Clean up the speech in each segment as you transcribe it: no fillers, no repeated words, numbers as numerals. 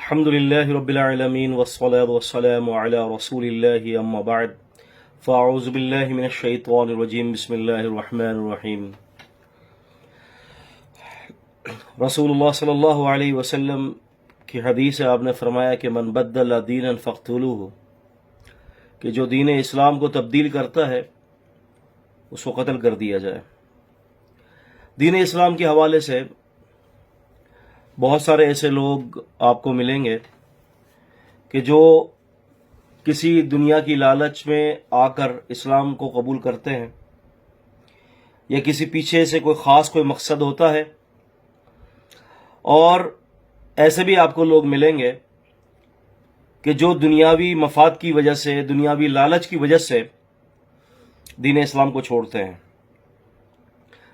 الحمد لله رب العالمين والصلاة والسلام على رسول الله أما بعد فأعوذ بالله من الشيطان الرجيم بسم الله الرحمن الرحيم رسول اللہ صلی اللہ علیہ وسلم کی حدیث ہے، آپ نے فرمایا کہ من بدل دینا فاقتلوہ، کہ جو دین اسلام کو تبدیل کرتا ہے اس کو قتل کر دیا جائے۔ دین اسلام کے حوالے سے بہت سارے ایسے لوگ آپ کو ملیں گے کہ جو کسی دنیا کی لالچ میں آ کر اسلام کو قبول کرتے ہیں، یا کسی پیچھے سے کوئی مقصد ہوتا ہے، اور ایسے بھی آپ کو لوگ ملیں گے کہ جو دنیاوی مفاد کی وجہ سے، دنیاوی لالچ کی وجہ سے دین اسلام کو چھوڑتے ہیں،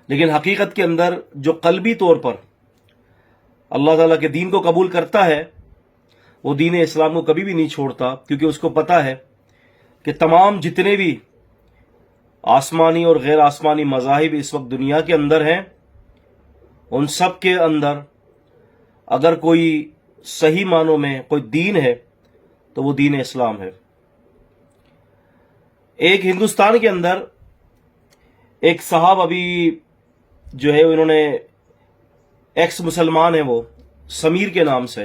لیکن حقیقت کے اندر جو قلبی طور پر اللہ تعالیٰ کے دین کو قبول کرتا ہے وہ دین اسلام کو کبھی بھی نہیں چھوڑتا، کیونکہ اس کو پتا ہے کہ تمام جتنے بھی آسمانی اور غیر آسمانی مذاہب اس وقت دنیا کے اندر ہیں، ان سب کے اندر اگر کوئی صحیح معنوں میں کوئی دین ہے تو وہ دین اسلام ہے۔ ایک ہندوستان کے اندر ایک صاحب ابھی جو ہے انہوں نے ایکس مسلمان ہیں، وہ سمیر کے نام سے،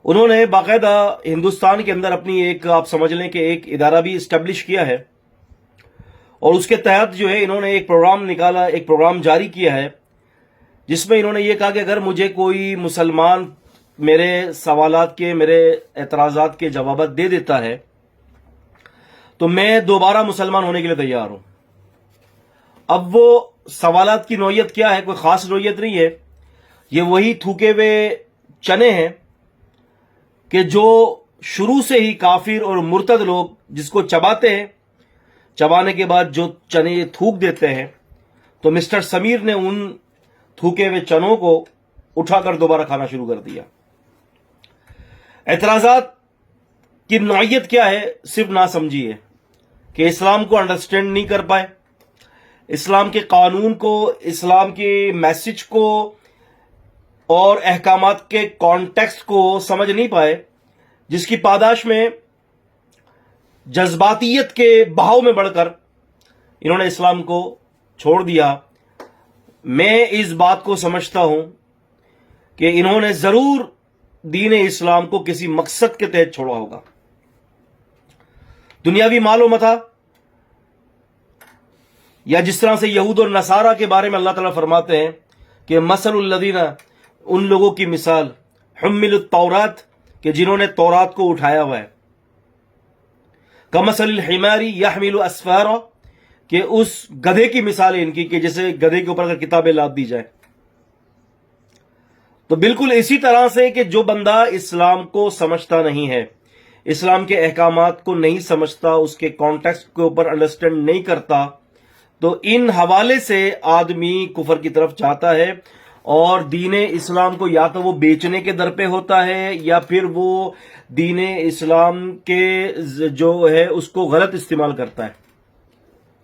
انہوں نے باقاعدہ ہندوستان کے اندر اپنی ایک، آپ سمجھ لیں کہ ایک ادارہ بھی اسٹیبلش کیا ہے، اور اس کے تحت جو ہے انہوں نے ایک پروگرام نکالا، ایک پروگرام جاری کیا ہے، جس میں انہوں نے یہ کہا کہ اگر مجھے کوئی مسلمان میرے سوالات کے، میرے اعتراضات کے جوابات دے دیتا ہے تو میں دوبارہ مسلمان ہونے کے لیے تیار ہوں۔ اب وہ سوالات کی نوعیت کیا ہے؟ کوئی خاص نوعیت نہیں ہے، یہ وہی تھوکے ہوئے چنے ہیں کہ جو شروع سے ہی کافر اور مرتد لوگ جس کو چباتے ہیں، چبانے کے بعد جو چنے تھوک دیتے ہیں، تو مسٹر سمیر نے ان تھوکے ہوئے چنوں کو اٹھا کر دوبارہ کھانا شروع کر دیا۔ اعتراضات کی نوعیت کیا ہے؟ صرف نہ سمجھیے کہ اسلام کو انڈرسٹینڈ نہیں کر پائے، اسلام کے قانون کو، اسلام کے میسج کو اور احکامات کے کانٹیکسٹ کو سمجھ نہیں پائے، جس کی پاداش میں جذباتیت کے بہاؤ میں بڑھ کر انہوں نے اسلام کو چھوڑ دیا۔ میں اس بات کو سمجھتا ہوں کہ انہوں نے ضرور دین اسلام کو کسی مقصد کے تحت چھوڑا ہوگا، دنیاوی مال و متاع، یا جس طرح سے یہود اور نصارہ کے بارے میں اللہ تعالیٰ فرماتے ہیں کہ مثل الذین، ان لوگوں کی مثال، حملوا التورات، کہ جنہوں نے تورات کو اٹھایا ہوا ہے، کمثل الحمار یحمل اسفارا، کہ اس گدھے کی مثال ہے ان کی کہ جیسے گدھے کے اوپر اگر کتابیں لاد دی جائیں۔ تو بالکل اسی طرح سے کہ جو بندہ اسلام کو سمجھتا نہیں ہے، اسلام کے احکامات کو نہیں سمجھتا، اس کے کانٹیکسٹ کے اوپر انڈرسٹینڈ نہیں کرتا، تو ان حوالے سے آدمی کفر کی طرف جاتا ہے، اور دین اسلام کو یا تو وہ بیچنے کے در پہ ہوتا ہے، یا پھر وہ دین اسلام کے جو ہے اس کو غلط استعمال کرتا ہے۔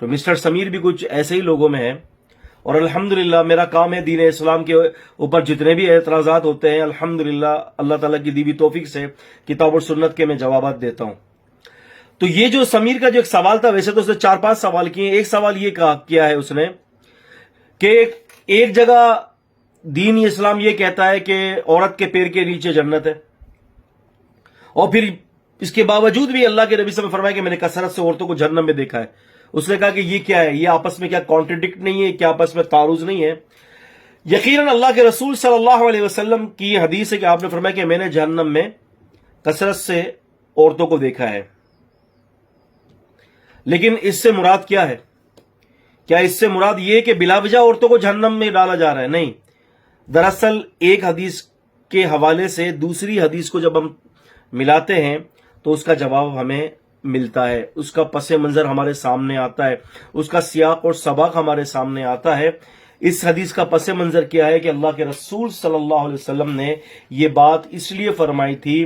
تو مسٹر سمیر بھی کچھ ایسے ہی لوگوں میں ہے، اور الحمدللہ میرا کام ہے دین اسلام کے اوپر جتنے بھی اعتراضات ہوتے ہیں، الحمدللہ اللہ تعالیٰ کی دی ہوئی توفیق سے کتاب اور سنت کے میں جوابات دیتا ہوں۔ تو یہ جو سمیر کا جو ایک سوال تھا، ویسے تو اس نے 4-5 سوال کیے، ایک سوال یہ کیا ہے اس نے کہ ایک جگہ دین اسلام یہ کہتا ہے کہ عورت کے پیر کے نیچے جنت ہے، اور پھر اس کے باوجود بھی اللہ کے نبی صلی اللہ علیہ وسلم نے فرمایا کہ میں نے کثرت سے عورتوں کو جہنم میں دیکھا ہے۔ اس نے کہا کہ یہ کیا ہے؟ یہ آپس میں کیا کانٹرڈکٹ نہیں ہے؟ کیا آپس میں تعارض نہیں ہے؟ یقیناً اللہ کے رسول صلی اللہ علیہ وسلم کی حدیث ہے کہ آپ نے فرمایا کہ میں نے جہنم میں کثرت سے عورتوں کو دیکھا ہے، لیکن اس سے مراد کیا ہے؟ کیا اس سے مراد یہ کہ بلا وجہ عورتوں کو جہنم میں ڈالا جا رہا ہے؟ نہیں، دراصل ایک حدیث کے حوالے سے دوسری حدیث کو جب ہم ملاتے ہیں تو اس کا جواب ہمیں ملتا ہے، اس کا پس منظر ہمارے سامنے آتا ہے، اس کا سیاق اور سباق ہمارے سامنے آتا ہے۔ اس حدیث کا پس منظر کیا ہے کہ اللہ کے رسول صلی اللہ علیہ وسلم نے یہ بات اس لیے فرمائی تھی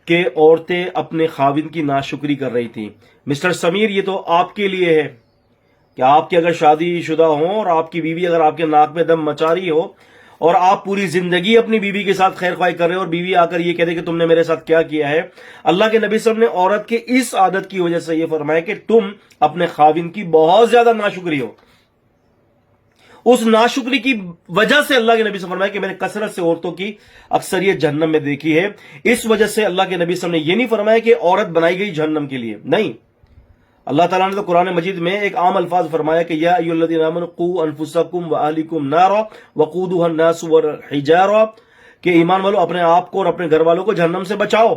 کہ عورتیں اپنے خاوند کی ناشکری کر رہی تھیں۔ مسٹر سمیر، یہ تو آپ کے لیے ہے کہ آپ کی اگر شادی شدہ ہوں اور آپ کی بیوی اگر آپ کے ناک میں دم مچا رہی ہو اور آپ پوری زندگی اپنی بیوی کے ساتھ خیر خواہی کر رہے ہو اور بیوی آ کر یہ کہہ دے کہ تم نے میرے ساتھ کیا کیا ہے. اللہ کے نبی صلی اللہ علیہ وسلم نے عورت کے اس عادت کی وجہ سے یہ فرمایا کہ تم اپنے خاوند کی بہت زیادہ ناشکری ہو. اس ناشکری کی وجہ سے اللہ کے نبی سے فرمایا کہ میں نے کثرت سے عورتوں کی اکثریت جہنم میں دیکھی ہے. اس وجہ سے اللہ کے نبی صلی اللہ علیہ وسلم نے یہ نہیں فرمایا کہ عورت بنائی گئی جہنم کے لیے، نہیں. اللہ تعالیٰ نے تو قرآن مجید میں ایک عام الفاظ فرمایا کہ یا ایھا الذین آمنوا قوا انفسکم واہلیکم نارا وقودها الناس والحجارہ، کہ ایمان والو اپنے آپ کو اور اپنے گھر والوں کو جہنم سے بچاؤ.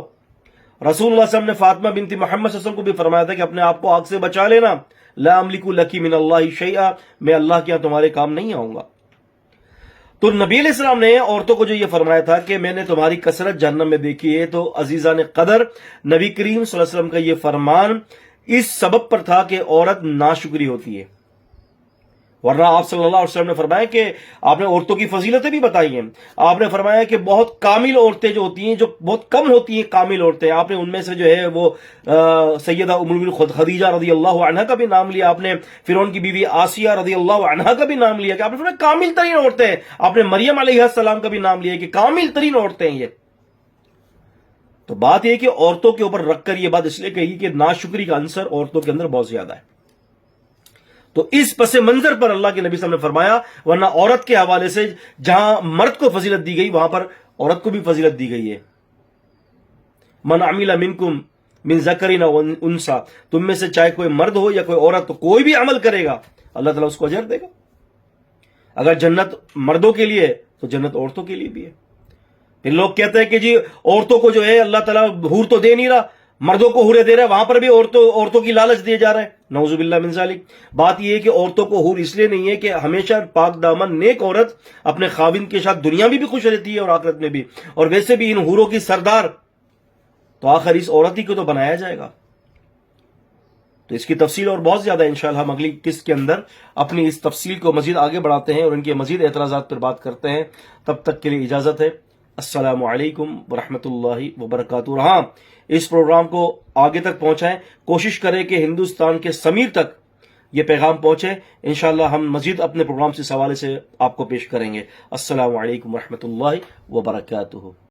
رسول اللہ صلی اللہ علیہ وسلم نے فاطمہ بنت محمد صلی اللہ علیہ وسلم کو بھی فرمایا تھا کہ اپنے آپ کو آگ سے بچا لینا. لا املک لک من اللہ شیئا، میں اللہ کے یہاں تمہارے کام نہیں آؤں گا. تو نبی علیہ السلام نے عورتوں کو جو یہ فرمایا تھا کہ میں نے تمہاری کثرت جہنم میں دیکھی ہے، تو عزیزان قدر نبی کریم صلی اللہ علیہ وسلم کا یہ فرمان اس سبب پر تھا کہ عورت ناشکری ہوتی ہے. ورنہ آپ صلی اللہ علیہ وسلم نے فرمایا کہ آپ نے عورتوں کی فضیلتیں بھی بتائی ہیں. آپ نے فرمایا کہ بہت کامل عورتیں جو ہوتی ہیں، جو بہت کم ہوتی ہیں کامل عورتیں، آپ نے ان میں سے جو ہے وہ سیدہ ام المؤمنین خدیجہ رضی اللہ عنہا کا بھی نام لیا، آپ نے فرعون کی بیوی آسیہ رضی اللہ عنہا کا بھی نام لیا، کہ آپ نے فرمایا کامل ترین عورتیں ہیں. آپ نے مریم علیہ السلام کا بھی نام لیا کہ کامل ترین عورتیں ہیں یہ. تو بات یہ کہ عورتوں کے اوپر رکھ کر یہ بات اس لیے کہی کہ ناشکری کا عنصر عورتوں کے اندر بہت زیادہ ہے. تو اس پس منظر پر اللہ کے نبی صلی اللہ علیہ وسلم نے فرمایا، ورنہ عورت کے حوالے سے جہاں مرد کو فضیلت دی گئی وہاں پر عورت کو بھی فضیلت دی گئی ہے. من عمل منکم من ذکر او انثی، تم میں سے چاہے کوئی مرد ہو یا کوئی عورت، تو کوئی بھی عمل کرے گا اللہ تعالیٰ اس کو اجر دے گا. اگر جنت مردوں کے لیے تو جنت عورتوں کے لیے بھی ہے. پھر لوگ کہتے ہیں کہ جی عورتوں کو جو ہے اللہ تعالیٰ حور تو دے نہیں رہا، مردوں کو حوریں دے رہا ہے، وہاں پر بھی عورتوں کی لالچ دیے جا رہا ہے. نعوذ باللہ من ذالک. بات یہ ہے کہ عورتوں کو حور اس لیے نہیں ہے کہ ہمیشہ پاک دامن نیک عورت اپنے خاوند کے ساتھ دنیا میں بھی خوش رہتی ہے اور آخرت میں بھی، اور ویسے بھی ان حوروں کی سردار تو آخر اس عورت ہی کو تو بنایا جائے گا. تو اس کی تفصیل اور بہت زیادہ انشاءاللہ ہم اگلی قسط کے اندر اپنی اس تفصیل کو مزید آگے بڑھاتے ہیں اور ان کے مزید اعتراضات پر بات کرتے ہیں. تب تک کے لیے اجازت ہے. السلام علیکم ورحمۃ اللہ وبرکاتہ. ہاں، اس پروگرام کو آگے تک پہنچائیں، کوشش کریں کہ ہندوستان کے سمیر تک یہ پیغام پہنچے. انشاءاللہ ہم مزید اپنے پروگرام سے حوالے سے آپ کو پیش کریں گے. السلام علیکم ورحمۃ اللہ وبرکاتہ.